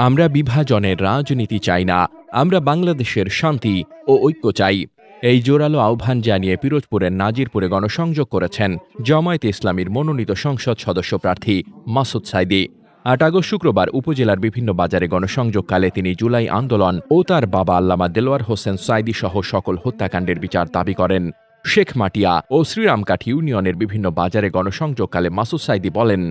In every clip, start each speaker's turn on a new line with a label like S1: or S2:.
S1: আমরা বিভাজনের রাজনীতি চাই না, আমরা বাংলাদেশের শান্তি ও ঐক্য চাই। এই জোরালো আহ্বান জানিয়ে পিরোজপুরের নাজিরপুরে গণসংযোগ করেছেন জামায়াতে ইসলামীর মনোনীত সংসদ সদস্য প্রার্থী মাসুদ সাঈদী। ৮ আগস্ট শুক্রবার উপজেলার বিভিন্ন বাজারে গণসংযোগকালে তিনি জুলাই আন্দোলন ও তার বাবা আল্লামা দেলোয়ার হোসেন সাঈদী সহ সকল হত্যাকাণ্ডের বিচার দাবি করেন। শেখ মাটিয়া ও শ্রীরামকাঠি ইউনিয়নের বিভিন্ন বাজারে গণসংযোগকালে মাসুদ সাঈদী বলেন,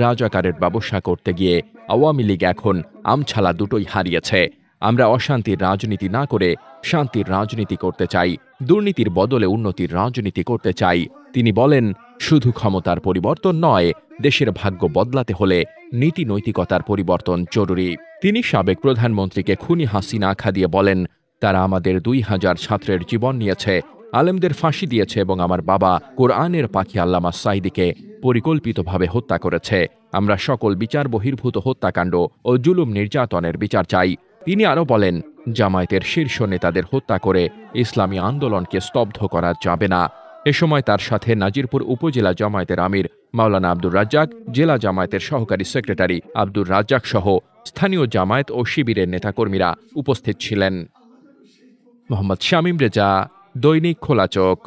S1: রাজাকারের ব্যবসা করতে গিয়ে আওয়ামী লীগ এখন আমছালা দুটোই হারিয়েছে। আমরা অশান্তির রাজনীতি না করে শান্তির রাজনীতি করতে চাই, দুর্নীতির বদলে উন্নতির রাজনীতি করতে চাই। তিনি বলেন, শুধু ক্ষমতার পরিবর্তন নয়, দেশের ভাগ্য বদলাতে হলে নীতি নৈতিকতার পরিবর্তন জরুরি। তিনি সাবেক প্রধানমন্ত্রীকে খুনি হাসিনা আখ্যা দিয়ে বলেন, তারা আমাদের ২,০০০ ছাত্রের জীবন নিয়েছে, আলেমদের ফাঁসি দিয়েছে এবং আমার বাবা কোরআনের পাখি আল্লামা সাঈদীকে পরিকল্পিতভাবে হত্যা করেছে। আমরা সকল বিচার বহির্ভূত হত্যাকাণ্ড ও জুলুম নির্যাতনের বিচার চাই। তিনি আরও বলেন, জামায়াতের শীর্ষ নেতাদের হত্যা করে ইসলামী আন্দোলনকে স্তব্ধ করা যাবে না। এ সময় তার সাথে নাজিরপুর উপজেলা জামায়াতের আমির মাওলানা আব্দুর রাজ্জাক, জেলা জামায়াতের সহকারী সেক্রেটারি আব্দুর রাজ্জাক সহ স্থানীয় জামায়াত ও শিবিরের নেতাকর্মীরা উপস্থিত ছিলেন। মোহাম্মদ শামীম রেজা, দৈনিক খোলা চোখ।